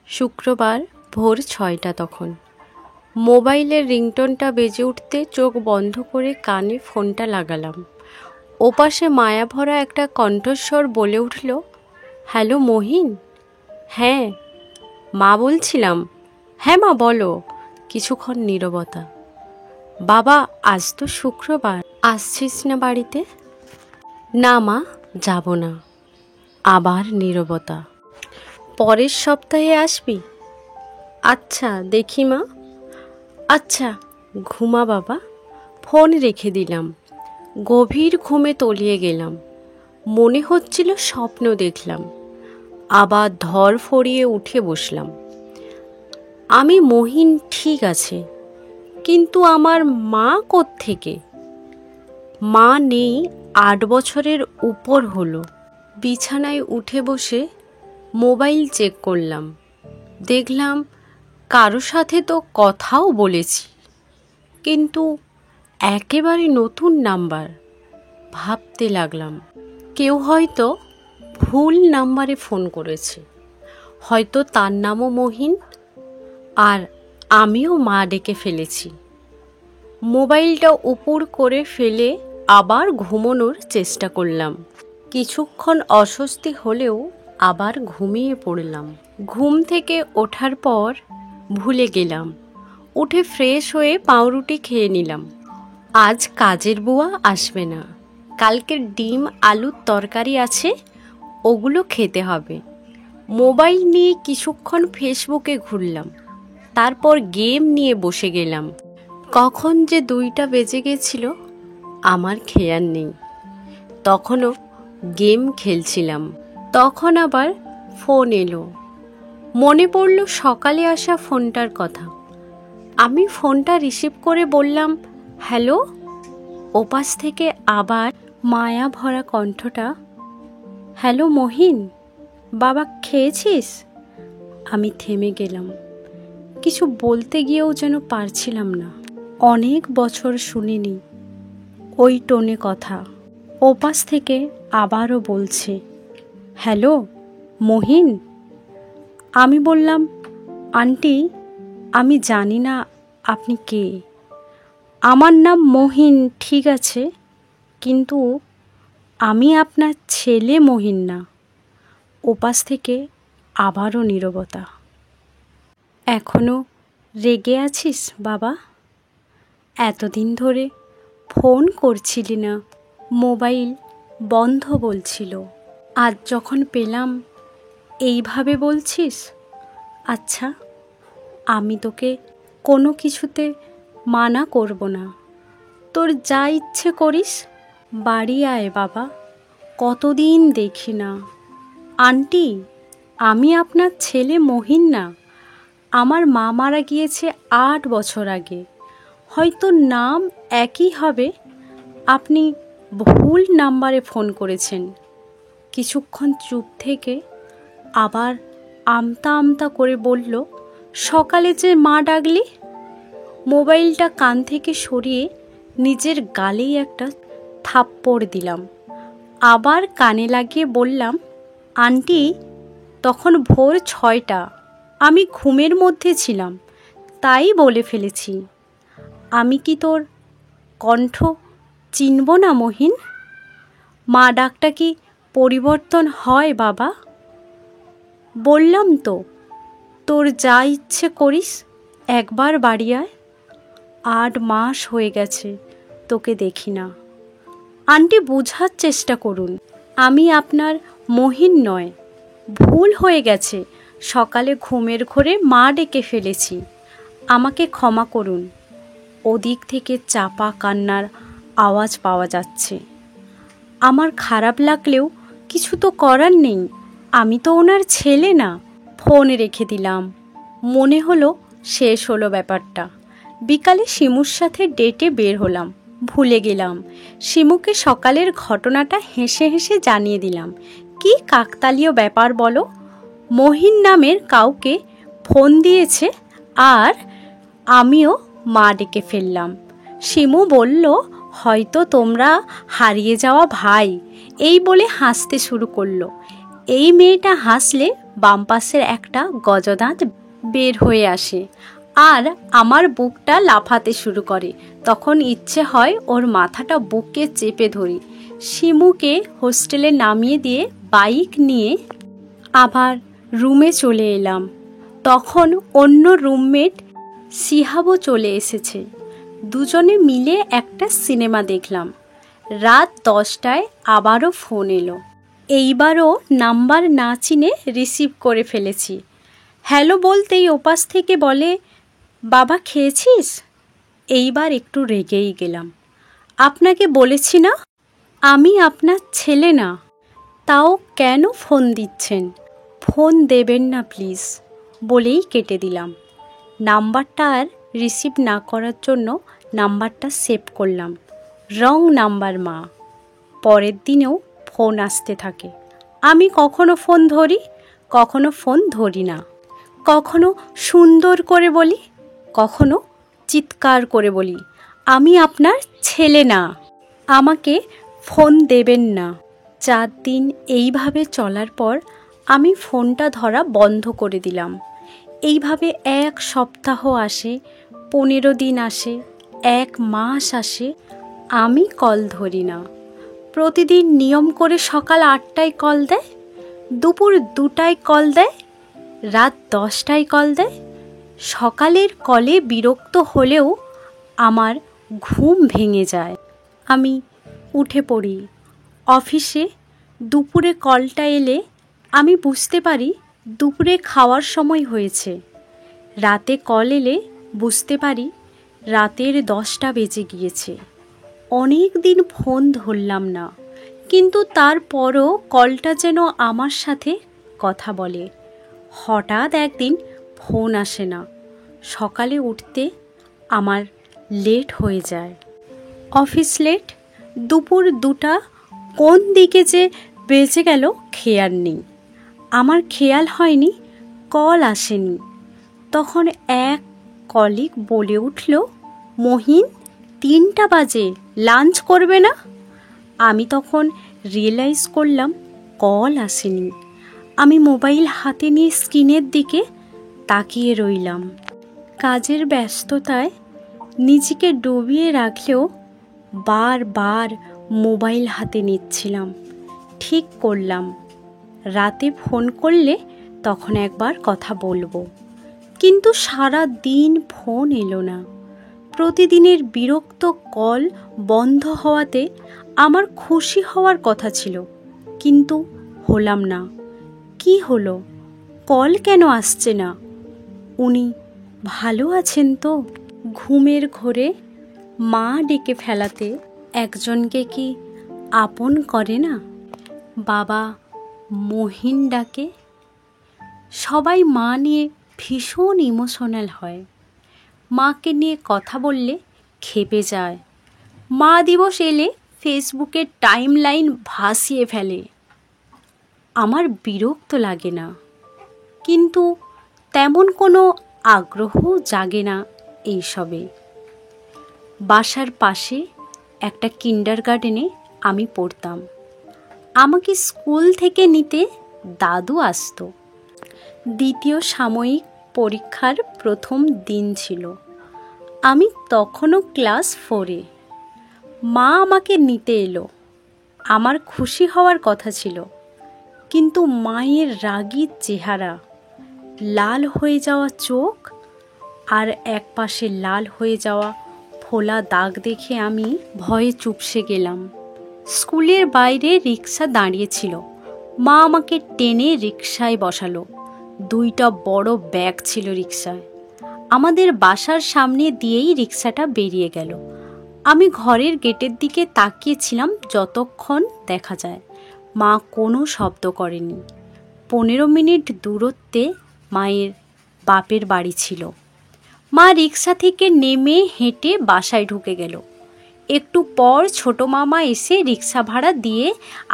শুক্রবার ভোর ৬টা তখন। মোবাইলের রিংটোনটা বেজে উঠতে চোখ বন্ধ করে কানে ফোনটা লাগালাম। ওপাশে মায়াভরা একটা কণ্ঠস্বর বলে উঠল, হ্যালো মহিন। হ্যাঁ মা বলছিলাম। হ্যাঁ মা বলো। কিছুক্ষণ নীরবতা। বাবা আজ তো শুক্রবার, আসছিস না বাড়িতে? না মা, যাব না। আবার নীরবতা। পরের সপ্তাহে আসবি? আচ্ছা দেখি মা। আচ্ছা ঘুমা বাবা। ফোন রেখে দিলাম। গভীর ঘুমে তলিয়ে গেলাম। মনে হচ্ছিল স্বপ্ন দেখলাম। আবার ধরফড়িয়ে উঠে বসলাম। আমি মহিন ঠিক আছে, কিন্তু আমার মা কোত্থেকে? মা নেই ৮ বছরের উপর হলো। বিছানায় উঠে বসে মোবাইল চেক করলাম। দেখলাম কারো সাথে তো কথাও বলেছি, কিন্তু একেবারে নতুন নাম্বার। ভাবতে লাগলাম কেউ হয়তো ভুল নাম্বারে ফোন করেছে। হয়তো তার নামও মহিন, আর আমিও মা ডেকে ফেলেছি। মোবাইলটা উপর করে ফেলে আবার ঘুমানোর চেষ্টা করলাম। কিছুক্ষণ অস্বস্তি হলেও আবার ঘুমিয়ে পড়লাম। ঘুম থেকে ওঠার পর ভুলে গেলাম। উঠে ফ্রেশ হয়ে পাউরুটি খেয়ে নিলাম। আজ কাজের বুয়া আসবে না। কালকের ডিম আলুর তরকারি আছে, ওগুলো খেতে হবে। মোবাইল নিয়ে কিছুক্ষণ ফেসবুকে ঘুরলাম। তারপর গেম নিয়ে বসে গেলাম। কখন যে 2টা বেজে গেছিল আমার খেয়াল নেই। তখনও গেম খেলছিলাম। তখন আবার ফোন এলো। মনে পড়ল সকালে আসা ফোনটার কথা। আমি ফোনটা রিসিভ করে বললাম, হ্যালো। ওপাশ থেকে আবার মায়া ভরা কণ্ঠটা, হ্যালো মহিন, বাবা খেয়েছিস? আমি থেমে গেলাম। কিছু বলতে গিয়েও যেন পারছিলাম না। অনেক বছর শুনিনি ওই টোনে কথা। ওপাশ থেকে আবারও বলছে, হ্যালো মহিন। আমি বললাম, আন্টি আমি জানি না আপনি কে। আমার নাম মহিন ঠিক আছে, কিন্তু আমি আপনার ছেলে মহিন না। ওপাশ থেকে আবারও নীরবতা। এখনো রেগে আছিস বাবা? এতদিন ধরে ফোন করছিলি না, মোবাইল বন্ধ বলছিল। আজ যখন পেলাম এইভাবে বলছিস? আচ্ছা, আমি তোকে কোনো কিছুতে মানা করব না। তোর যা ইচ্ছে করিস। বাড়ি আয় বাবা, কতদিন দেখি না। আন্টি আমি আপনার ছেলে মহিন না। আমার মা মারা গিয়েছে 8 বছর আগে। হয়তো নাম একই হবে, আপনি ভুল নাম্বারে ফোন করেছেন। কিছুক্ষণ চুপ থেকে আবার আমতা আমতা করে বলল, সকালে যে মা ডাকলি। মোবাইলটা কান থেকে সরিয়ে নিজের গালেই একটা থাপ্পড় দিলাম। আবার কানে লাগিয়ে বললাম, আন্টি তখন ভোর 6টা, আমি ঘুমের মধ্যে ছিলাম, তাই বলে ফেলেছি। আমি কি তোর কণ্ঠ চিনব না মহিন? মা ডাকটা কি পরিবর্তন হয় বাবা? বললাম তো, তোর যা ইচ্ছে করিস, একবার বাড়ি আয়। 8 মাস হয়ে গেছে তোকে দেখি না। আন্টি বোঝার চেষ্টা করুন, আমি আপনার মহিন নয়। ভুল হয়ে গেছে, সকালে ঘুমের ঘোরে মা ডেকে ফেলেছি, আমাকে ক্ষমা করুন। ওদিক থেকে চাপা কান্নার আওয়াজ পাওয়া যাচ্ছে। আমার খারাপ লাগলেও কিছু তো করার নেই, আমি তো ওনার ছেলে না। ফোন রেখে দিলাম। মনে হলো শেষ হলো ব্যাপারটা। বিকালে শিমুর সাথে ডেটে বের হলাম। ভুলে গেলাম। শিমুকে সকালের ঘটনাটা হেসে হেসে জানিয়ে দিলাম। কি কাকতালীয় ব্যাপার বলো। মহিন নামের কাউকে ফোন দিয়েছে, আর আমিও মা ডেকে ফেললাম। শিমু বলল, হয়তো তোমরা হারিয়ে যাওয়া ভাই, এই বলে হাসতে শুরু করলো। এই মেয়েটা হাসলে বাম পাশের একটা গজদাঁত বের হয়ে আসে আর আমার বুকটা লাফাতে শুরু করে। তখন ইচ্ছে হয় ওর মাথাটা বুকে চেপে ধরি। শিমুকে হোস্টেলে নামিয়ে দিয়ে বাইক নিয়ে আবার রুমে চলে এলাম। তখন অন্য রুমমেট সিহাবও চলে এসেছে। দুজনে মিলে একটা সিনেমা দেখলাম। রাত 10টায় আবারও ফোন এলো। এইবারও নাম্বার না চিনে রিসিভ করে ফেলেছি। হ্যালো বলতেই ওপাশ থেকে বলে, বাবা খেয়েছিস? এইবার একটু রেগেই গেলাম। আপনাকে বলেছি না আমি আপনার ছেলে না, তাও কেন ফোন দিচ্ছেন? ফোন দেবেন না প্লিজ বলেই কেটে দিলাম। নাম্বারটা আর রিসিভ না করার জন্য নাম্বারটা সেভ করলাম। রং নাম্বার মা। পরের দিনেও ফোন আসতে থাকে। আমি কখনো ফোন ধরি, কখনো ফোন ধরি না। কখনো সুন্দর করে বলি, কখনো চিৎকার করে বলি, আমি আপনার ছেলে না, আমাকে ফোন দেবেন না। 4 দিন এইভাবে চলার পর আমি ফোনটা ধরা বন্ধ করে দিলাম। এইভাবে 1 সপ্তাহ আসে, 15 দিন আসে, 1 মাস আসে, আমি কল ধরি না। প্রতিদিন নিয়ম করে সকাল 8টায় কল দেয়, দুপুর 2টায় কল দেয়, রাত 10টায় কল দেয়। সকালের কলে বিরক্ত হলেও আমার ঘুম ভেঙে যায়। আমি উঠে পড়ি। অফিসে দুপুরে কলটা এলে আমি বুঝতে পারি দুপুরে খাওয়ার সময় হয়েছে। রাতে কল এলে বুঝতে পারি রাতের 10টা বেজে গিয়েছে। অনেক দিন ফোন ধরলাম না, কিন্তু তারপরও কলটা যেন আমার সাথে কথা বলে। হঠাৎ একদিন ফোন আসে না। সকালে উঠতে আমার লেট হয়ে যায়। Office late. দুপুর 2টা কোন দিকে যে বেজে গেল খেয়াল নেই। আমার খেয়াল হয়নি কল আসেনি। তখন এক কলিগ বলে উঠল, মহিন 3টা বাজে, লাঞ্চ করবে না? আমি তখন রিয়েলাইজ করলাম কল আসেনি। আমি মোবাইল হাতে নিয়ে স্ক্রিনের দিকে তাকিয়ে রইলাম। কাজের ব্যস্ততায় নিজেকে ডুবিয়ে রাখলেও বারবার মোবাইল হাতে নিচ্ছিলাম। ঠিক করলাম রাতে ফোন করলে তখন একবার কথা বলবো, কিন্তু সারা দিন ফোন এলো না। প্রতিদিনের বিরক্ত কল বন্ধ হওয়াতে আমার খুশি হওয়ার কথা ছিল, কিন্তু হলাম না। কি হলো? কল কেন আসছে না? উনি ভালো আছেন তো? ঘুমের ঘোরে মা ডেকে ফেলাতে একজনকে কি আপন করে না? বাবা মহিন ডাকে। সবাই মা নিয়ে ভীষণ ইমোশনাল হয়। মাকে নিয়ে কথা বললে ক্ষেপে যায়। মা দিবস এলে ফেসবুকের টাইমলাইন ভাসিয়ে ফেলে। আমার বিরক্ত লাগে না, কিন্তু তেমন কোনো আগ্রহ জাগে না এইসবে। বাসার পাশে একটা কিন্ডারগার্টেনে আমি পড়তাম। আমাকে স্কুল থেকে নিতে দাদু আসতো। দ্বিতীয় সাময়িক পরীক্ষার প্রথম দিন ছিল। আমি তখনও ক্লাস 4-এ। মা আমাকে নিতে এলো। আমার খুশি হওয়ার কথা ছিল, কিন্তু মায়ের রাগী চেহারা, লাল হয়ে যাওয়া চোখ আর একপাশে লাল হয়ে যাওয়া ফোলা দাগ দেখে আমি ভয়ে চুপসে গেলাম। স্কুলের বাইরে রিক্সা দাঁড়িয়েছিল। মা আমাকে টেনে রিক্সায় বসালো। 2টা বড় ব্যাগ ছিল রিক্সায়। আমাদের বাসার সামনে দিয়েই রিক্সাটা বেরিয়ে গেল। আমি ঘরের গেটের দিকে তাকিয়েছিলাম যতক্ষণ দেখা যায়। মা কোনো শব্দ করেনি। 15 মিনিট দূরত্বে মায়ের বাপের বাড়ি ছিল। মা রিক্সা থেকে নেমে হেঁটে বাসায় ঢুকে গেল। একটু পর ছোট মামা এসে রিক্সা ভাড়া দিয়ে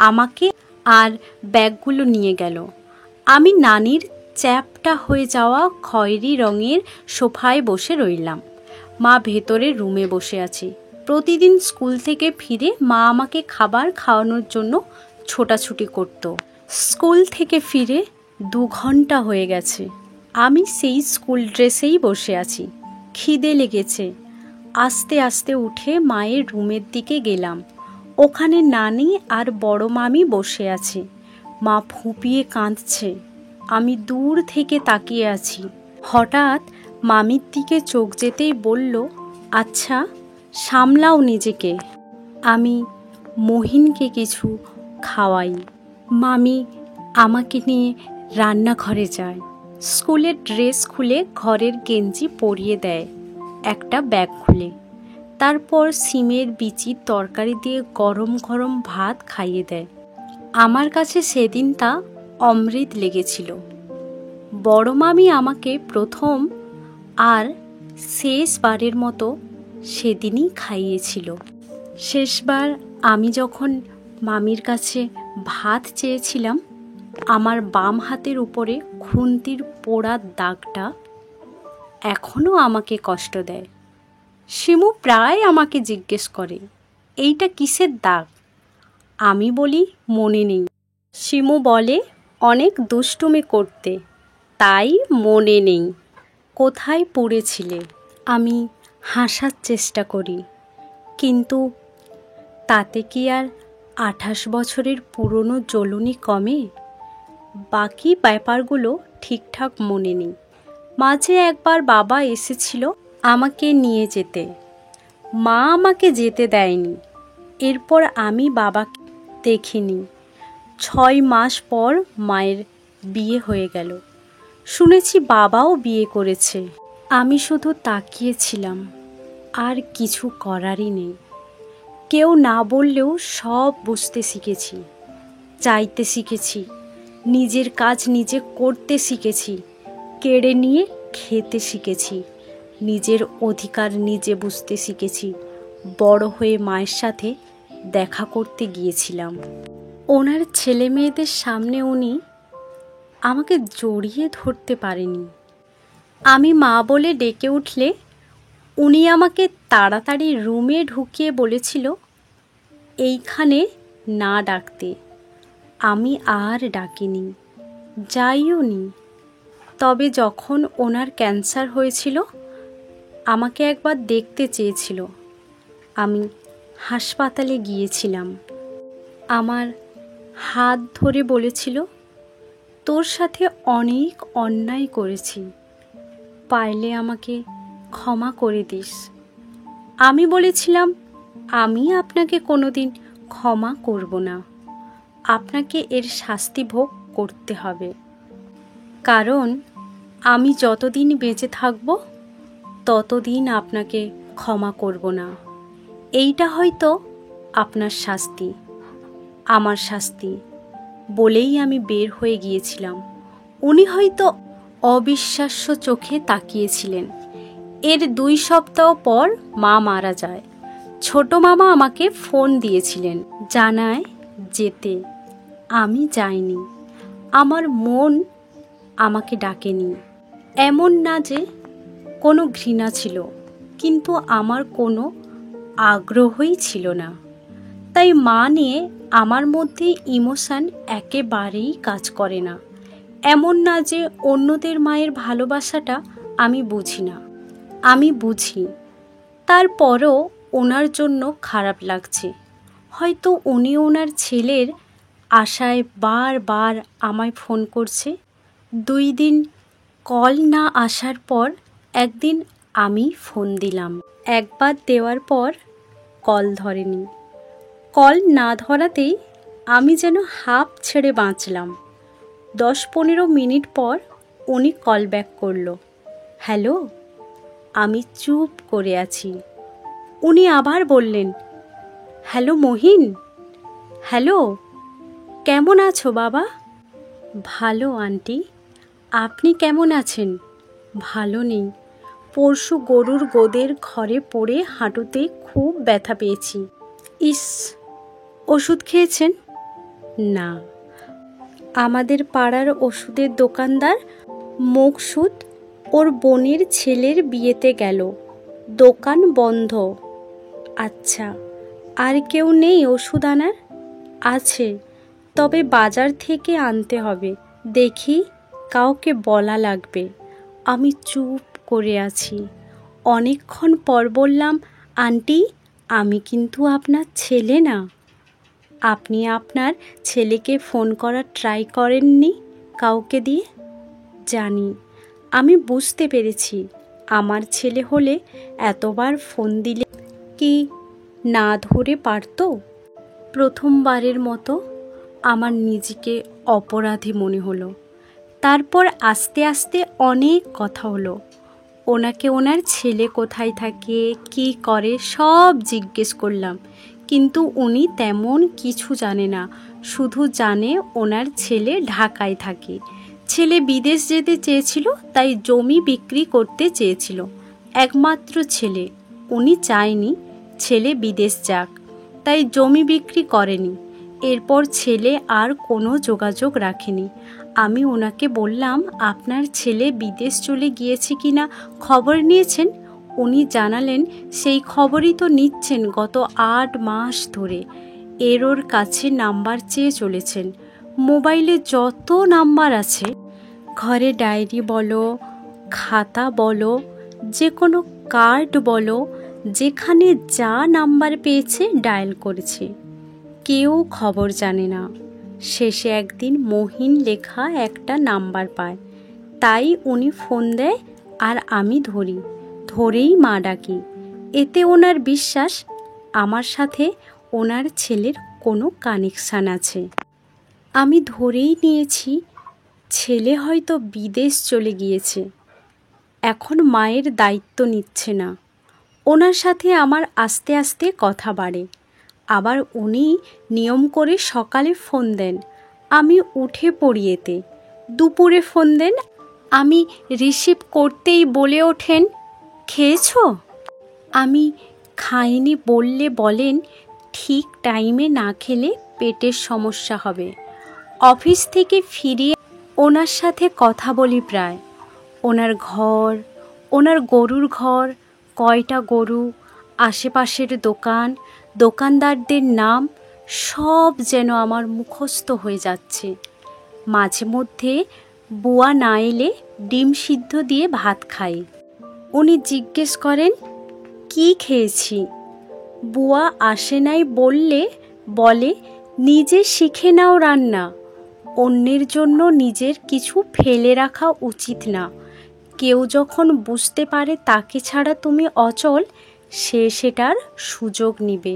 আমাকে আর ব্যাগগুলো নিয়ে গেল। আমি নানির চ্যাপটা হয়ে যাওয়া খয়েরি রঙের সোফায় বসে রইলাম। মা ভেতরে রুমে বসে আছে। প্রতিদিন স্কুল থেকে ফিরে মা আমাকে খাবার খাওয়ানোর জন্য ছোটাছুটি করত। স্কুল থেকে ফিরে 2 ঘন্টা হয়ে গেছে। আমি সেই স্কুল ড্রেসেই বসে আছি। খিদে লেগেছে। আস্তে আস্তে উঠে মায়ের রুমের দিকে গেলাম। ওখানে নানি আর বড় মামি বসে আছে। মা ফুঁপিয়ে কাঁদছে। আমি দূর থেকে তাকিয়ে আছি। হঠাৎ মামির দিকে চোখ যেতেই বলল, আচ্ছা, সামলাও নিজেকে। আমি মহিনকে কিছু খাওয়াই। মামি আমাকে নিয়ে রান্নাঘরে যায়। স্কুলের ড্রেস খুলে ঘরের গেঞ্জি পরিয়ে দেয়, একটা ব্যাগ খুলে। তারপর সিমের বিচির তরকারি দিয়ে গরম গরম ভাত খাইয়ে দেয়। আমার কাছে সেদিন তা অমৃত লেগেছিল। বড় মামি আমাকে প্রথম আর শেষবারের মতো সেদিনই খাইয়েছিল। শেষবার আমি যখন মামির কাছে ভাত চেয়েছিলাম, আমার বাম হাতের উপরে খুন্তির পোড়ার দাগটা এখনও আমাকে কষ্ট দেয়। শিমু প্রায় আমাকে জিজ্ঞেস করে, এইটা কিসের দাগ? আমি বলি মনে নেই। শিমু বলে অনেক দুষ্টুমি করতে, তাই মনে নেই। কোথায় পড়েছিলে? আমি হাসার চেষ্টা করি, কিন্তু তাতে কি আর 28 বছরের পুরনো জ্বলুনি কমে? বাকি ব্যাপারগুলো ঠিকঠাক মনে নেই। মাঝে একবার বাবা এসেছিল আমাকে নিয়ে যেতে। মা আমাকে যেতে দেয়নি। এরপর আমি বাবাকে দেখিনি। 6 মাস পর মায়ের বিয়ে হয়ে গেল। শুনেছি বাবাও বিয়ে করেছে। আমি শুধু তাকিয়েছিলাম, আর কিছু করারই নেই। কেউ না বললেও সব বুঝতে শিখেছি, চাইতে শিখেছি, নিজের কাজ নিজে করতে শিখেছি, কেড়ে নিয়ে খেতে শিখেছি, নিজের অধিকার নিজে বুঝতে শিখেছি। বড় হয়ে মায়ের সাথে দেখা করতে গিয়েছিলাম। ওনার ছেলে মেয়েদের সামনে উনি আমাকে জড়িয়ে ধরতে পারেনি। আমি মা বলে ডেকে উঠলে উনি আমাকে তাড়াতাড়ি রুমে ঢুকিয়ে বলেছিল এইখানে না ডাকতে। আমি আর ডাকিনি, যাইও নি। তবে যখন ওনার ক্যান্সার হয়েছিল, আমাকে একবার দেখতে চেয়েছিল। আমি হাসপাতালে গিয়েছিলাম। আমার হাত ধরে বলেছিল, তোর সাথে অনেক অন্যায় করেছি, পারলে আমাকে ক্ষমা করে দিস। আমি বলেছিলাম, আমি আপনাকে কোনোদিন ক্ষমা করব না। আপনাকে এর শাস্তি ভোগ করতে হবে, কারণ আমি যতদিন বেঁচে থাকব ততদিন আপনাকে ক্ষমা করব না। এইটা হয়তো আপনার শাস্তি, আমার শাস্তি বলেই আমি বের হয়ে গিয়েছিলাম। উনি হয়তো অবিশ্বাস্য চোখে তাকিয়েছিলেন। এর 2 সপ্তাহ পর মা মারা যায়। ছোট মামা আমাকে ফোন দিয়েছিলেন, জানায় যেতে। আমি যাইনি। আমার মন আমাকে ডাকেনি। এমন না যে কোনো ঘৃণা ছিল, কিন্তু আমার কোনো আগ্রহই ছিল না। তাই মা নিয়ে আমার মধ্যে ইমোশন একেবারেই কাজ করে না। এমন না যে অন্যদের মায়ের ভালোবাসাটা আমি বুঝি না, আমি বুঝি। তারপরও ওনার জন্য খারাপ লাগছে। হয়তো উনি ওনার ছেলের আশায় বারবার আমায় ফোন করছে। 2 দিন কল না আসার পর একদিন আমি ফোন দিলাম। একবার দেওয়ার পর কল ধরেনি। কল না ধরাতেই আমি যেন হাঁপ ছেড়ে বাঁচলাম। 10-15 মিনিট পর উনি কল ব্যাক করলো। হ্যালো। আমি চুপ করে আছি। উনি আবার বললেন, হ্যালো মহিন। হ্যালো, কেমন আছো বাবা? ভালো আন্টি, আপনি কেমন আছেন? ভালো নেই। পরশু গরুর গোদের ঘরে পড়ে হাঁটুতে খুব ব্যথা পেয়েছি। ইস, ওষুধ খেয়েছেন? না। আমাদের পাড়ার ওষুধের দোকানদার মকসুদ ওর বোনের ছেলের বিয়েতে গেল, দোকান বন্ধ। আচ্ছা, আর কেউ নেই ওষুধ আনার? আছে, তবে বাজার থেকে আনতে হবে। দেখি, কাউকে বলা লাগবে। আমি চুপ করে আছি। অনেকক্ষণ পর বললাম, আন্টি, আমি কিন্তু আপনার ছেলে না। আপনি আপনার ছেলেকে ফোন করার ট্রাই করেননি কাউকে দিয়ে? জানি, আমি বুঝতে পেরেছি। আমার ছেলে হলে এতবার ফোন দিলে কি না ধরে পারতো? প্রথমবারের মতো আমার নিজেকে অপরাধী মনে হলো। তারপর আস্তে আস্তে অনেক কথা হলো। ওনাকে ওনার ছেলে কোথায় থাকে, কি করে সব জিজ্ঞেস করলাম, কিন্তু উনি তেমন কিছু জানে না। শুধু জানে ওনার ছেলে ঢাকায় থাকে। ছেলে বিদেশ যেতে চেয়েছিল, তাই জমি বিক্রি করতে চেয়েছিল। একমাত্র ছেলে, উনি চায়নি ছেলে বিদেশ যাক, তাই জমি বিক্রি করেনি। এরপর ছেলে আর কোনো যোগাযোগ রাখেনি। আমি ওনাকে বললাম, আপনার ছেলে বিদেশ চলে গিয়েছে কিনা খবর নিয়েছেন? উনি জানালেন, সেই খবরই তো নিচ্ছেন গত 8 মাস ধরে। ওর কাছে নাম্বার চেয়ে চলেছেন। মোবাইলে যত নাম্বার আছে, ঘরে ডায়েরি বলো, খাতা বলো, যে কোনো কার্ড বলো, যেখানে যা নাম্বার পেয়েছে ডায়াল করেছে। কেউ খবর জানে না। শেষে একদিন মহিন লেখা একটা নাম্বার পায়, তাই উনি ফোন দেয় আর আমি ধরি। ধরেই মা ডাকি। এতে ওনার বিশ্বাস আমার সাথে ওনার ছেলের কোনো কানেকশান আছে। আমি ধরেই নিয়েছি ছেলে হয়তো বিদেশ চলে গিয়েছে, এখন মায়ের দায়িত্ব নিচ্ছে না। ওনার সাথে আমার আস্তে আস্তে কথা বাড়ে। আবার উনি নিয়ম করে সকালে ফোন দেন, আমি উঠে পড়ি। এতে দুপুরে ফোন দেন, আমি রিসিভ করতেই বলে ওঠেন, খেয়েছো? আমি খাইনি বললে বলেন, ঠিক টাইমে না খেলে পেটের সমস্যা হবে। অফিস থেকে ফিরিয়ে ওনার সাথে কথা বলি প্রায়। ওনার ঘর, ওনার গরুর ঘর, কয়টা গরু, আশেপাশের দোকান, দোকানদারদের নাম সব যেন আমার মুখস্থ হয়ে যাচ্ছে। মাঝে মধ্যে বুয়া না এলে ডিম সিদ্ধ দিয়ে ভাত খাই। উনি জিজ্ঞেস করেন, কি খেয়েছি? বুয়া আসে নাই বললে বলে, নিজে শিখে নাও রান্না। অন্যের জন্য নিজের কিছু ফেলে রাখা উচিত না। কেউ যখন বুঝতে পারে তাকে ছাড়া তুমি অচল, সে সেটার সুযোগ নিবে।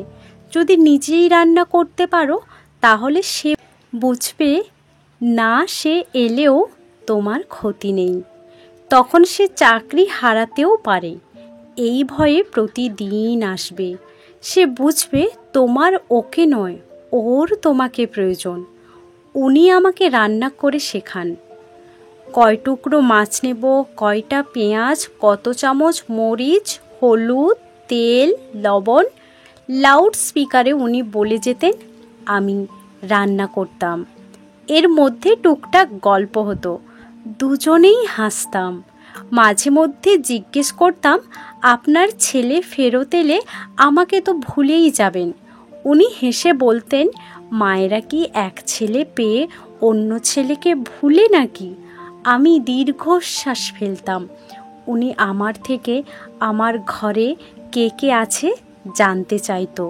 যদি নিজেই রান্না করতে পারো, তাহলে সে বুঝবে না, সে এলেও তোমার ক্ষতি নেই। তখন সে চাকরি হারাতেও পারে। এই ভয়ে প্রতিদিন আসবে। সে বুঝবে তোমার ওকে নয়, ওর তোমাকে প্রয়োজন। উনি আমাকে রান্না করে শেখান। কয় টুকরো মাছ নেব, কয়টা পেঁয়াজ, কত চামচ মরিচ, হলুদ, তেল, লবণ। লাউড স্পিকারে উনি বলে যেতেন, আমি রান্না করতাম। এর মধ্যে টুকটাক গল্প হতো, দুজনেই হাসতাম। মাঝে মধ্যে জিজ্ঞেস করতাম, আপনার ছেলে ফেরত এলে আমাকে তো ভুলেই যাবেন। উনি হেসে বলতেন, মায়েরা কি এক ছেলে পেয়ে অন্য ছেলেকে ভুলে নাকি? আমি দীর্ঘশ্বাস ফেলতাম। উনি আমার থেকে আমার ঘরে কে কে আছে জানতে চাইতো।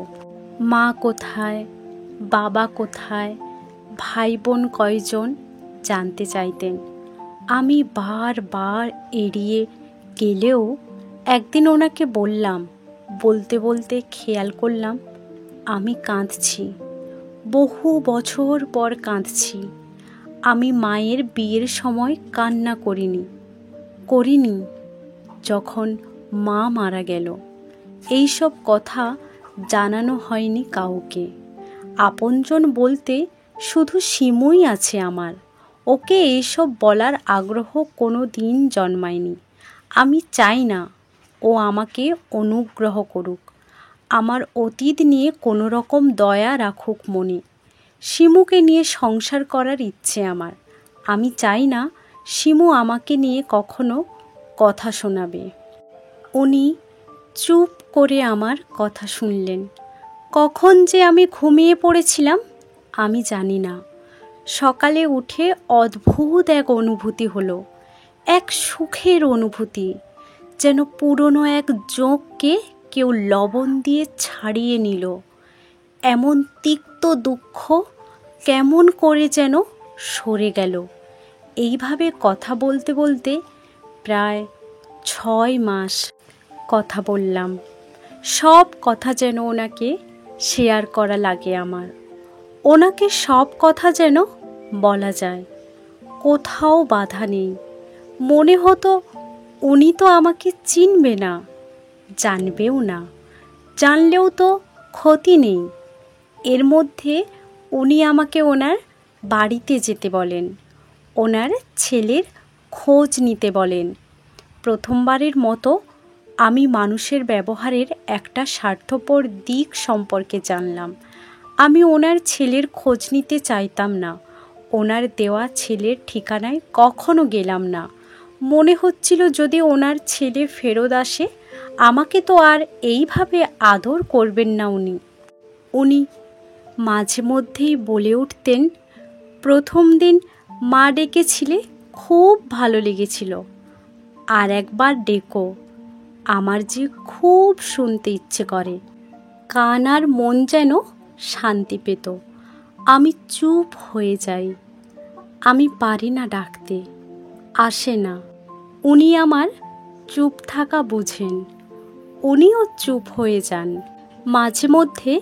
মা কোথায়, বাবা কোথায়, ভাই বোন কয়জন জানতে চাইতেন। আমি বারবার এড়িয়ে গেলেও একদিন ওনাকে বললাম। বলতে বলতে খেয়াল করলাম আমি কাঁদছি। বহু বছর পর কাঁদছি। আমি মায়ের বিয়ের সময় কান্না করিনি যখন মা মারা গেল। এইসব কথা জানানো হয়নি কাউকে। আপনজন বলতে শুধু শিমুই আছে আমার। ওকে এইসব বলার আগ্রহ কোনো দিন জন্মায়নি। আমি চাই না ও আমাকে অনুগ্রহ করুক, আমার অতীত নিয়ে কোনো রকম দয়া রাখুক মনে। শিমুকে নিয়ে সংসার করার ইচ্ছে আমার। আমি চাই না শিমু আমাকে নিয়ে কখনো কথা শোনাবে। উনি চুপ করে আমার কথা শুনলেন। কখন যে আমি ঘুমিয়ে পড়েছিলাম আমি জানি না। সকালে উঠে অদ্ভুত এক অনুভূতি হলো, এক সুখের অনুভূতি, যেন পুরনো এক জোঁককে কেউ লবণ দিয়ে ছাড়িয়ে নিল। এমন তিক্ত দুঃখ কেমন করে যেন সরে গেল। এইভাবে কথা বলতে বলতে প্রায় 6 মাস কথা বললাম। সব কথা যেন ওনাকে শেয়ার করা লাগে আমার। ওনাকে সব কথা যেন বলা যায়, কোথাও বাধা নেই। মনে হতো উনি তো আমাকে চিনবে না, জানবেও না, জানলেও তো ক্ষতি নেই। এর মধ্যে উনি আমাকে ওনার বাড়িতে যেতে বলেন, ওনার ছেলের খোঁজ নিতে বলেন। প্রথমবারের মতো আমি মানুষের ব্যবহারের একটা স্বার্থপর দিক সম্পর্কে জানলাম। আমি ওনার ছেলের খোঁজ নিতে চাইতাম না। ওনার দেওয়া ছেলের ঠিকানায় কখনো গেলাম না। মনে হচ্ছিল যদি ওনার ছেলে ফেরত আসে, আমাকে তো আর এইভাবে আদর করবেন না উনি মাঝে মধ্যেই বলে উঠতেন, প্রথম দিন মা ডেকেছিলে, খুব ভালো লেগেছিল, আর একবার ডেকো, আমার যে খুব শুনতে ইচ্ছে করে। কান আর মন যেন শান্তি পেত। আমি চুপ হয়ে যাই, আমি পারি না ডাকতে, আসে না। উনি আমার চুপ থাকা বুঝেন, উনিও চুপ হয়ে যান। মাঝে মধ্যে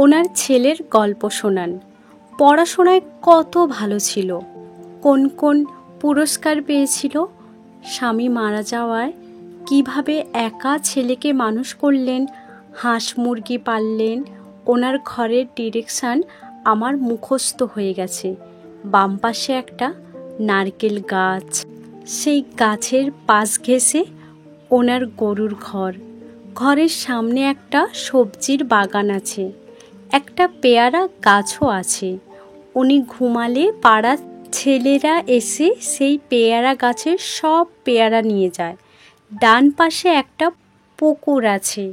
ওনার ছেলের গল্প শোনান, পড়াশোনায় কত ভালো ছিল, কোন কোন পুরস্কার পেয়েছিল, স্বামী মারা যাওয়ায় কিভাবে একা ছেলেকে মানুষ করলেন, হাঁস মুরগি পাললেন। ওনার ঘরের ডিরেকশন আমার মুখস্থ হয়ে গেছে। বাম পাশে একটা নারকেল গাছ, সেই গাছের পাশ ঘেঁষে ওনার গরুর ঘর, ঘরের সামনে একটা সবজির বাগান আছে, একটা পেয়ারা গাছও আছে। উনি ঘুমালে পাড়ার ছেলেরা এসে সেই পেয়ারা গাছের সব পেয়ারা নিয়ে যায়। ডান পাশে একটা পুকুর আছে।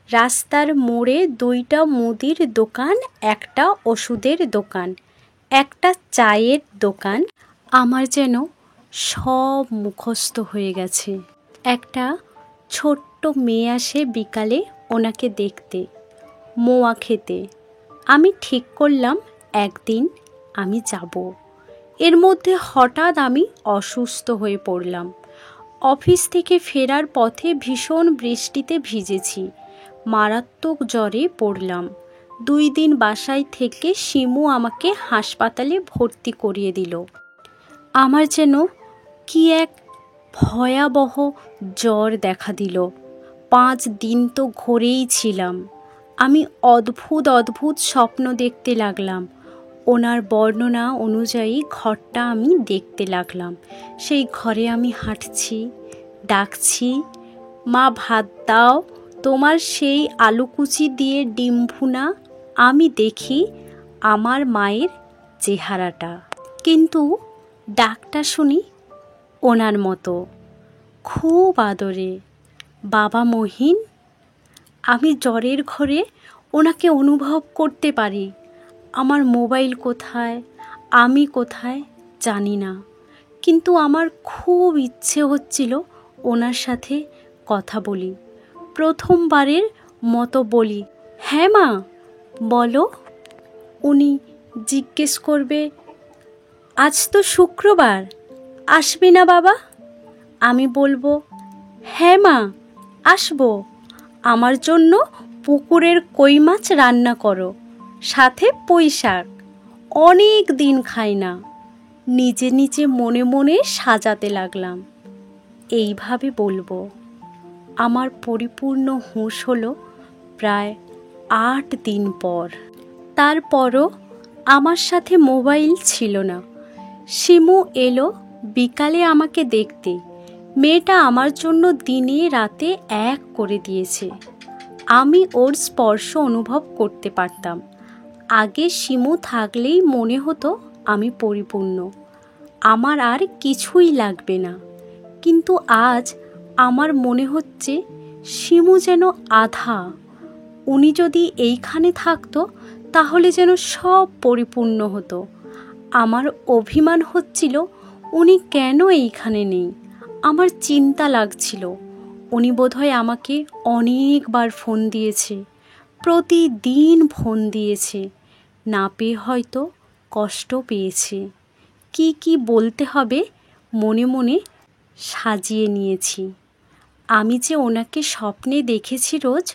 রাস্তার মোড়ে 2টা মুদির দোকান, একটা ওষুধের দোকান, একটা চায়ের দোকান। আমার যেন সব মুখস্থ হয়ে গেছে। একটা ছোট্ট মেয়ে আসে বিকালে ওনাকে দেখতে, মোয়া খেতে। আমি ঠিক করলাম একদিন আমি যাব। এর মধ্যে হঠাৎ আমি অসুস্থ হয়ে পড়লাম। অফিস থেকে ফেরার পথে ভীষণ বৃষ্টিতে ভিজেছি, মারাত্মক জ্বরে পড়লাম। 2 দিন বাসায় থেকে শিমু আমাকে হাসপাতালে ভর্তি করিয়ে দিল। আমার যেন কি এক ভয়াবহ জ্বর দেখা দিল। 5 দিন তো ঘরেই ছিলাম। আমি অদ্ভুত অদ্ভুত স্বপ্ন দেখতে লাগলাম। ওনার বর্ণনা অনুযায়ী ঘরটা আমি দেখতে লাগলাম। সেই ঘরে আমি হাঁটছি, ডাকছি, মা ভাত দাও, তোমার সেই আলুকুচি দিয়ে ডিম ভুনা। আমি দেখি আমার মায়ের চেহারাটা, কিন্তু ডাকটা শুনি ওনার মতো, খুব আদরে, বাবা মহিন। আমি জ্বরের ঘরে ওনাকে অনুভব করতে পারি। আমার মোবাইল কোথায়, আমি কোথায় জানি না, কিন্তু আমার খুব ইচ্ছে হচ্ছিল ওনার সাথে কথা বলি। প্রথমবারের মতো বলি, হ্যাঁ মা বলো। উনি জিজ্ঞেস করবে, আজ তো শুক্রবার, আসবি না বাবা? আমি বলবো, হ্যাঁ মা আসবো, আমার জন্য পুকুরের কই মাছ রান্না করো, সাথে পুঁই শাক, অনেক দিন খাই না। নিজে নিজে মনে মনে সাজাতে লাগলাম, এইভাবে বলবো। আমার পরিপূর্ণ হুঁশ হলো প্রায় 8 দিন পর। তারপরও আমার সাথে মোবাইল ছিল না। শিমু এলো বিকালে আমাকে দেখতে। মেয়েটা আমার জন্য দিনে রাতে এক করে দিয়েছে। আমি ওর স্পর্শ অনুভব করতে পারতাম। আগে শিমু থাকলেই মনে হতো আমি পরিপূর্ণ, আমার আর কিছুই লাগবে না। কিন্তু আজ আমার মনে হচ্ছে শিমু যেন আধা। উনি যদি এইখানে থাকতো তাহলে যেন সব পরিপূর্ণ হতো। আমার অভিমান হচ্ছিল উনি কেন এইখানে নেই। আমার চিন্তা লাগছিল। উনি বোধহয় আমাকে অনেকবার ফোন দিয়েছে, প্রতিদিন ফোন দিয়েছে, না পেয়ে হয়তো কষ্ট পেয়েছে। কি কি বলতে হবে মনে মনে সাজিয়ে নিয়েছি। আমি যে ওনাকে স্বপ্নে দেখেছি, রোজ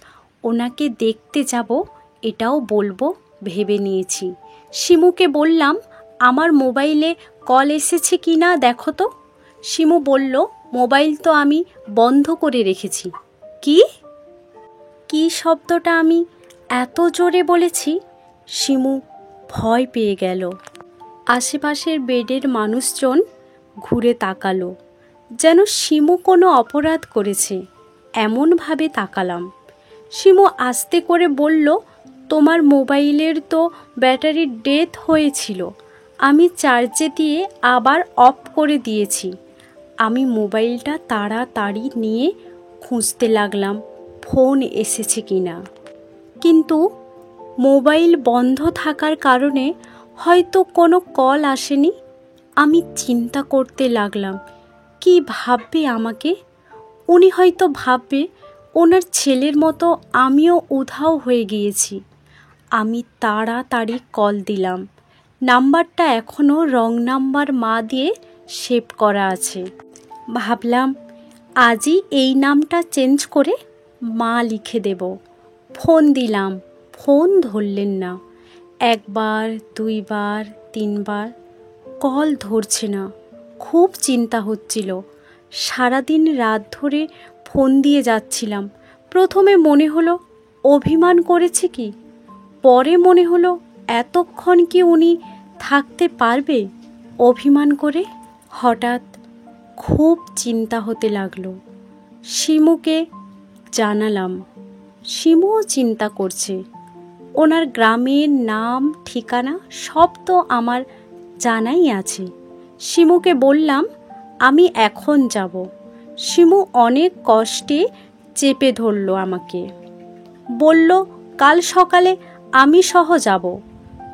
ওনাকে দেখতে যাব এটাও বলবো ভেবে নিয়েছি। শিমুকে বললাম, আমার মোবাইলে কল এসেছে কি না দেখো তো। শিমু বলল, মোবাইল তো আমি বন্ধ করে রেখেছি। কি কি শব্দটা আমি এত জোরে বলেছি, শিমু ভয় পেয়ে গেল। আশেপাশের বেডের মানুষজন ঘুরে তাকালো, যেন শিমু কোনো অপরাধ করেছে এমনভাবে তাকালাম। শিমু আস্তে করে বলল, তোমার মোবাইলের তো ব্যাটারি ডেথ হয়েছিল, আমি চার্জে দিয়ে আবার অফ করে দিয়েছি। আমি মোবাইলটা তাড়াতাড়ি নিয়ে খুঁজতে লাগলাম ফোন এসেছে কিনা, কিন্তু মোবাইল বন্ধ থাকার কারণে হয়তো কোনো কল আসেনি। আমি চিন্তা করতে লাগলাম, কি ভাববে আমাকে। উনি হয়তো ভাববে ওনার ছেলের মতো আমিও উধাও হয়ে গিয়েছি। আমি তাড়াতাড়ি কল দিলাম। নাম্বারটা এখনও রং নাম্বার মা দিয়ে সেভ করা আছে। ভাবলাম আজই এই নামটা চেঞ্জ করে মা লিখে দেব। ফোন দিলাম, ফোন ধরলেন না। একবার, দুইবার, তিনবার, কল ধরছে না। খুব চিন্তা হচ্ছিল। সারাদিন রাত ধরে ফোন দিয়ে যাচ্ছিলাম। প্রথমে মনে হলো অভিমান করেছে কি, পরে মনে হলো এতক্ষণ কি উনি থাকতে পারবে অভিমান করে। হঠাৎ খুব চিন্তা হতে লাগলো। শিমুকে জানালাম। শিমুও চিন্তা করছে। ওনার গ্রামের নাম ঠিকানা সব তো আমার জানাই আছে। শিমুকে বললাম, আমি এখন যাব। শিমু অনেক কষ্টে চেপে ধরল আমাকে। বলল, কাল সকালে আমি সহ যাব,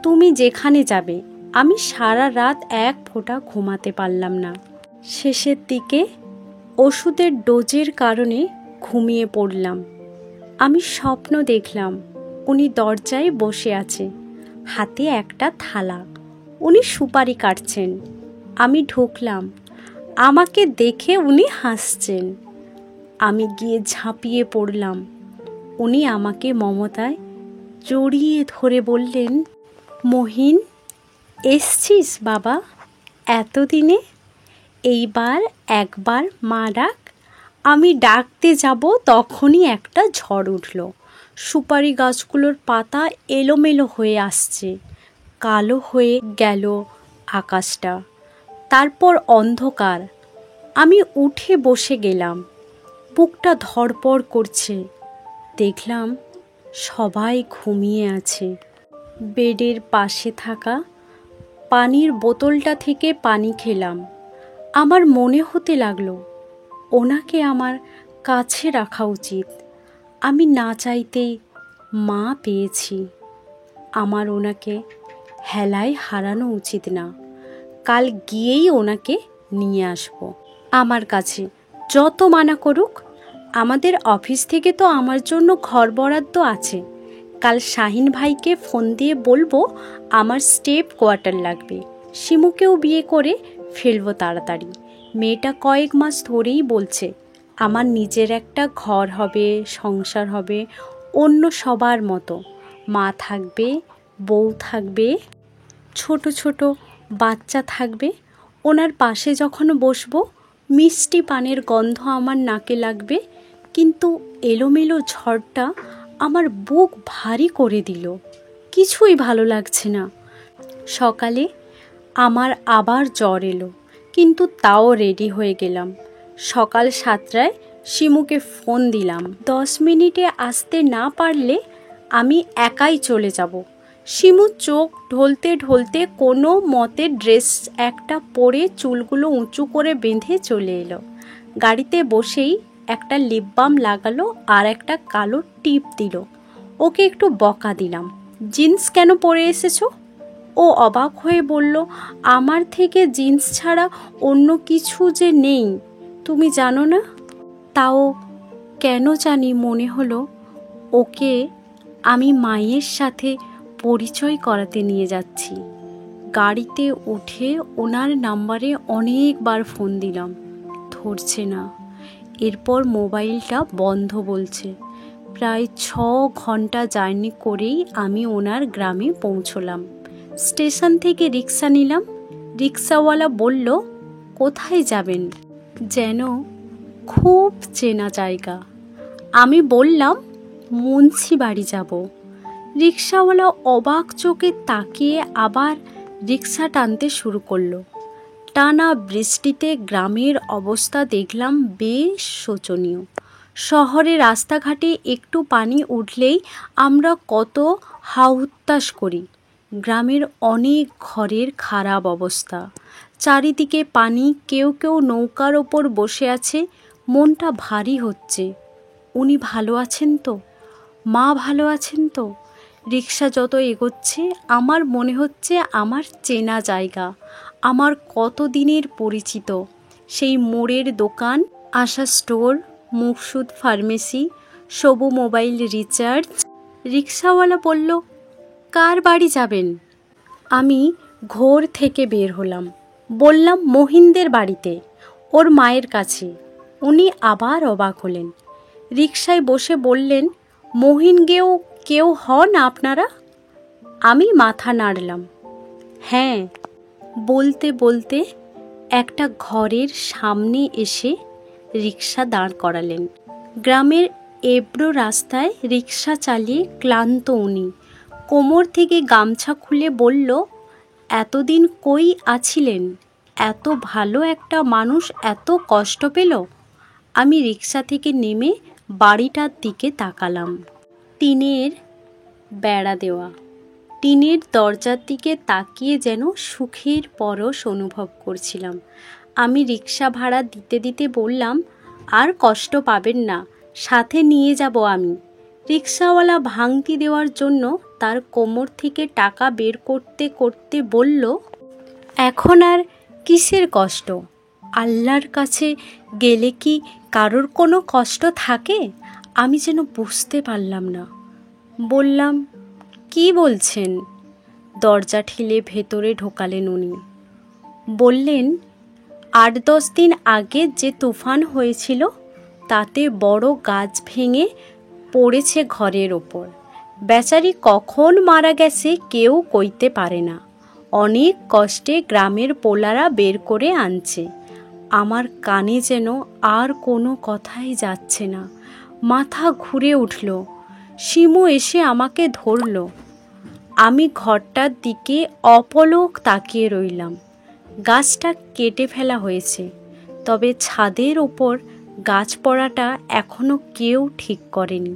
তুমি যেখানে যাবে। আমি সারা রাত এক ফোঁটা ঘুমাতে পারলাম না। শেষের দিকে ওষুধের ডোজের কারণে ঘুমিয়ে পড়লাম। আমি স্বপ্ন দেখলাম উনি দরজায় বসে আছে, হাতে একটা থালা। উনি সুপারি কাটছেন। আমি ঢুকলাম। আমাকে দেখে উনি হাসছেন। আমি গিয়ে ঝাঁপিয়ে পড়লাম। উনি আমাকে মমতায় জড়িয়ে ধরে বললেন, মহিন, এসছিস বাবা এতদিনে? এইবার একবার মা ডাক। আমি ডাকতে যাব তখনই একটা ঝড় উঠল। সুপারি গাছগুলোর পাতা এলোমেলো হয়ে আসছে, কালো হয়ে গেল আকাশটা। তারপর অন্ধকার। আমি উঠে বসে গেলাম। বুকটা ধড়পড় করছে। দেখলাম সবাই ঘুমিয়ে আছে। বেডের পাশে থাকা পানির বোতলটা থেকে পানি খেলাম। আমার মনে হতে লাগলো ওনাকে আমার কাছে রাখা উচিত। আমি না চাইতেই মা পেয়েছি। আমার ওনাকে হেলায় হারানো উচিত না। কাল গিয়েই ওনাকে নিয়ে আসব আমার কাছে, যত মানা করুক। আমাদের অফিস থেকে তো আমার জন্য ঘর বরাদ্দ আছে। কাল শাহিন ভাইকে ফোন দিয়ে বলবো আমার স্টেপ কোয়ার্টার লাগবে। শিমুকেও বিয়ে করে ফেলবো তাড়াতাড়ি। মেয়েটা কয়েক মাস ধরেই বলছে আমার নিজের একটা ঘর হবে, সংসার হবে, অন্য সবার মতো। মা থাকবে, বউ থাকবে, ছোট ছোট বাচ্চা থাকবে। ওনার পাশে যখন বসবো মিষ্টি পানের গন্ধ আমার নাকে লাগবে। কিন্তু এলোমেলো ঝড়টা আমার বুক ভারী করে দিল। কিছুই ভালো লাগছে না। সকালে আমার আবার জ্বর এলো, কিন্তু তাও রেডি হয়ে গেলাম। সকাল 7টায় শিমুকে ফোন দিলাম। 10 মিনিটে আসতে না পারলে আমি একাই চলে যাব। শিমু চোখ ঢলতে ঢলতে কোনো মতে ড্রেস একটা পরে চুলগুলো উঁচু করে বেঁধে চলে এলো। গাড়িতে বসেই একটা লিপ বাম লাগালো আর একটা কালো টিপ দিল। ওকে একটু বকা দিলাম, জিন্স কেন পরে এসেছো? ও ও অবাক হয়ে বলল, আমার থেকে জিন্স ছাড়া অন্য কিছু যে নেই তুমি জানো না? তাও কেন জানি মনে হলো ওকে আমি মায়ের সাথে পরিচয় করাতে নিয়ে যাচ্ছি। গাড়িতে উঠে ওনার নাম্বারে অনেকবার ফোন দিলাম, ধরছে না। এরপর মোবাইলটা বন্ধ বলছে। প্রায় 6 ঘন্টা জার্নি করেই আমি ওনার গ্রামে পৌঁছলাম। স্টেশন থেকে রিক্সা নিলাম। রিক্সাওয়ালা বলল, কোথায় যাবেন? যেন খুব চেনা জায়গা। আমি বললাম, মুন্সিবাড়ি যাব। রিক্সাওয়ালা অবাক চোখে তাকিয়ে আবার রিক্সা টানতে শুরু করলো। টানা বৃষ্টিতে গ্রামের অবস্থা দেখলাম বেশ শোচনীয়। শহরে রাস্তাঘাটে একটু পানি উঠলেই আমরা কত হাহুত্তাশ করি। গ্রামের অনেক ঘরের খারাপ অবস্থা, চারিদিকে পানি। কেউ কেউ নৌকার ওপর বসে আছে। মনটা ভারী হচ্ছে। উনি ভালো আছেন তো? মা ভালো আছেন তো? রিক্সা যত এগোচ্ছে আমার মনে হচ্ছে আমার চেনা জায়গা, আমার কতদিনের পরিচিত সেই মোড়ের দোকান, Asha store, Muksud pharmacy, Sabu mobile recharge. রিক্সাওয়ালা বলল, কার বাড়ি যাবেন? আমি ঘর থেকে বের হলাম। বললাম, মহিনদের বাড়িতে, ওর মায়ের কাছে। উনি আবার অবাক হলেন। রিক্সায় বসে বললেন, মহিনগেও কেউ হন আপনারা? আমি মাথা নাড়লাম। হ্যাঁ। বলতে বলতে একটা ঘরের সামনে এসে রিক্সা দাঁড় করালেন। গ্রামের এবড়ো রাস্তায় রিক্সা চালিয়ে ক্লান্ত উনি। কোমর থেকে গামছা খুলে বলল, এতদিন কই আছিলেন? এত ভালো একটা মানুষ এত কষ্ট পেল? আমি রিক্সা থেকে নেমে বাড়িটার দিকে তাকালাম। টিনের বেড়া দেওয়া। টিনের দরজার দিকে তাকিয়ে যেন সুখের পরশ অনুভব করছিলাম। আমি রিক্সা ভাড়া দিতে দিতে বললাম, আর কষ্ট পাবেন না, সাথে নিয়ে যাব আমি। রিক্সাওয়ালা ভাঙতি দেওয়ার জন্য তার কোমর থেকে টাকা বের করতে করতে বলল, এখন আর কিসের কষ্ট? আল্লাহর কাছে গেলে কি কারোর কোনো কষ্ট থাকে? আমি যেন বুঝতে পারলাম না। বললাম, কি বলছেন? দরজা ঠেলে ভেতরে ঢোকালেন উনি। বললেন, 8-10 দিন আগে যে তুফান হয়েছিল তাতে বড় গাছ ভেঙে পড়েছে ঘরের ওপর। বেচারি কখন মারা গেছে কেউ কইতে পারে না। অনেক কষ্টে গ্রামের পোলারা বের করে আনছে। আমার কানে যেন আর কোনো কথাই যাচ্ছে না। মাথা ঘুরে উঠল। শিমু এসে আমাকে ধরল। আমি ঘরটার দিকে অপলক তাকিয়ে রইলাম। গাছটা কেটে ফেলা হয়েছে, তবে ছাদের ওপর গাছ পড়াটা এখনো কেউ ঠিক করেনি।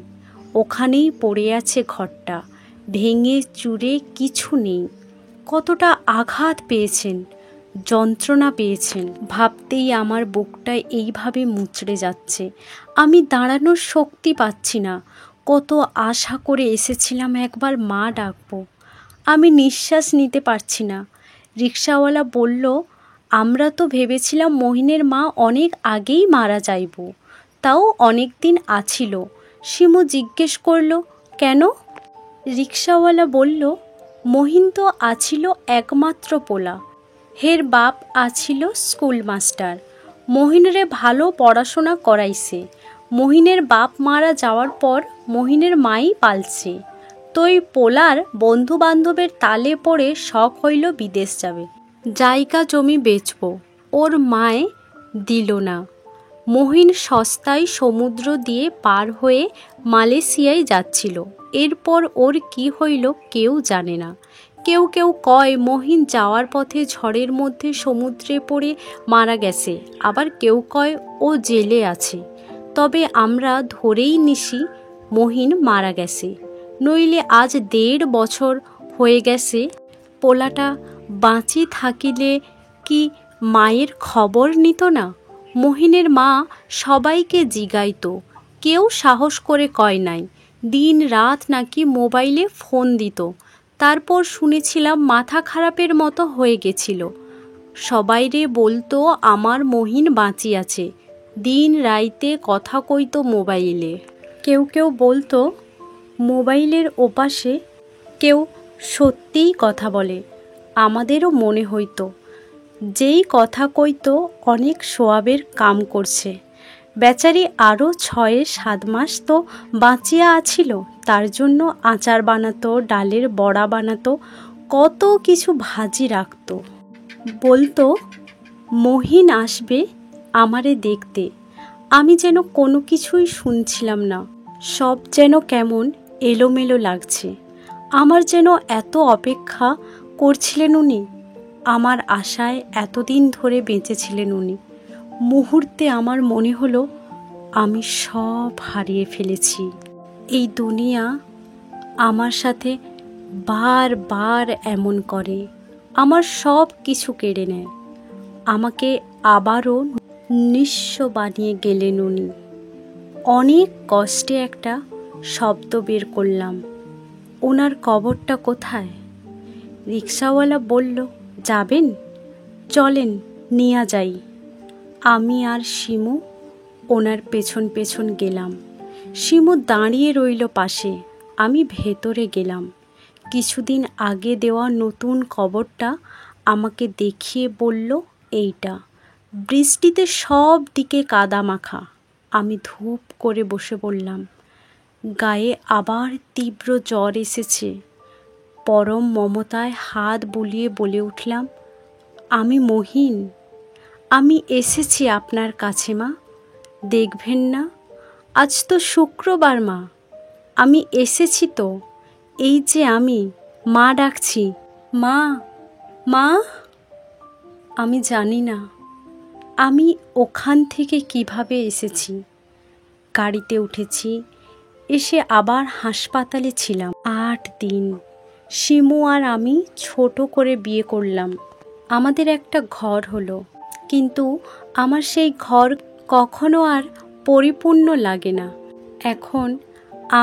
ওখানেই পড়ে আছে ঘরটা, ভেঙে চুরে কিছু নেই। কতটা আঘাত পেয়েছেন, যন্ত্রণা পেয়েছেন ভাবতেই আমার বুকটা এইভাবে মুচড়ে যাচ্ছে। আমি দাঁড়ানোর শক্তি পাচ্ছি না। কত আশা করে এসেছিলাম একবার মা ডাকবো, আমি নিঃশ্বাস নিতে পারছি না। রিক্সাওয়ালা বলল, আমরা তো ভেবেছিলাম মহিনের মা অনেক আগেই মারা যাইব, তাও অনেক দিন আছিল। শিমু জিজ্ঞেস করল, কেন? রিক্সাওয়ালা বলল, মহিন তো আছিল একমাত্র পোলা, হের বাপ আছিল স্কুল মাস্টার। মহিনরে ভালো পড়াশোনা করাইছে। মহিনের বাপ মারা যাওয়ার পর মহিনের মাই পালছে। তোই পোলার বন্ধু বান্ধবের তালে পড়ে শখ হইল বিদেশ যাবে, জায়গা জমি বেচব। ওর মায়ে দিল না। মহিন সস্তায় সমুদ্র দিয়ে পার হয়ে মালয়েশিয়ায় যাচ্ছিল। এরপর ওর কি হইল কেউ জানে না। কেউ কেউ কয় মহিন যাওয়ার পথে ঝড়ের মধ্যে সমুদ্রে পড়ে মারা গেছে, আবার কেউ কয় ও জেলে আছে। তবে আমরা ধরেই নিছি মহিন মারা গেছে, নইলে আজ 1.5 বছর হয়ে গেছে। পোলাটা বাঁচি থাকিলে কি মায়ের খবর নিত না? মহিনের মা সবাইকে জিগাইত, কেউ সাহস করে কয় নাই। দিন রাত নাকি মোবাইলে ফোন দিত, তারপর শুনেছিলাম মাথা খারাপের মতো হয়ে গেছিল। সবাইরে বলতো আমার মহিন বাঁচিয়াছে, দিন রাইতে কথা কইতো মোবাইলে। কেউ কেউ বলতো মোবাইলের ওপাশে কেউ সত্যিই কথা বলে। আমাদেরও মনে হইতো যেই কথা কইতো অনেক সোয়াবের কাম করছে। বেচারি আরও 6-7 মাস তো বাঁচিয়া আছিল, তার জন্য আচার বানাতো, ডালের বড়া বানাতো, কত কিছু ভাজি রাখতো। বলতো মহিন আসবে আমারে দেখতে। আমি যেন কোনো কিছুই শুনছিলাম না, সব যেন কেমন এলোমেলো লাগছে। আমার যেন এত অপেক্ষা করছিলেন উনি, আমার আশায় এতদিন ধরে বেঁচেছিলেন উনি। মুহূর্তে আমার মনে হলো আমি সব হারিয়ে ফেলেছি। এই দুনিয়া আমার সাথে বারবার এমন করে, আমার সব কিছু কেড়ে নেয়। আমাকে আবারও নিঃস্ব বানিয়ে গেলেন উনি। অনেক কষ্টে একটা শব্দ বের করলাম, ওনার কবরটা কোথায়? রিক্সাওয়ালা বলল, যাবেন, চলেন নিয়ে যাই। আমি আর শিমু ওনার পেছন পেছন গেলাম। শিমু দাঁড়িয়ে রইল পাশে। আমি ভেতরে গেলাম। কিছুদিন আগে দেওয়া নতুন কবরটা আমাকে দেখিয়ে বলল, এইটা। বৃষ্টিতে সব দিকে কাদা মাখা। আমি ধূপ করে বসে পড়লাম। গায়ে আবার তীব্র জ্বর এসেছে। পরম মমতায় হাত বুলিয়ে বলে উঠলাম, আমি মহিন, আমি এসেছি আপনার কাছে মা, দেখবেন না? আজ তো শুক্রবার মা, আমি এসেছি তো, এই যে আমি মা ডাকছি, মা, মা। আমি জানি না আমি ওখান থেকে কিভাবে এসেছি। গাড়িতে উঠেছি, এসে আবার হাসপাতালে ছিলাম 8 দিন। শিমু আর আমি ছোট করে বিয়ে করলাম। আমাদের একটা ঘর হলো, কিন্তু আমার সেই ঘর কখনো আর পরিপূর্ণ লাগে না। এখন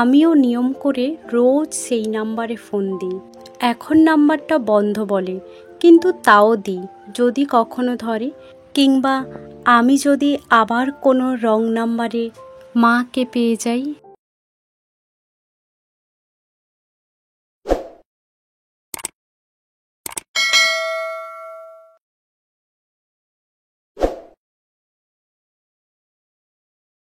আমিও নিয়ম করে রোজ সেই নাম্বারে ফোন দিই। এখন নাম্বারটা বন্ধ বলে, কিন্তু তাও দিই যদি কখনো ধরে, কিংবা আমি যদি আবার কোনো রং নাম্বারে মাকে পেয়ে যাই।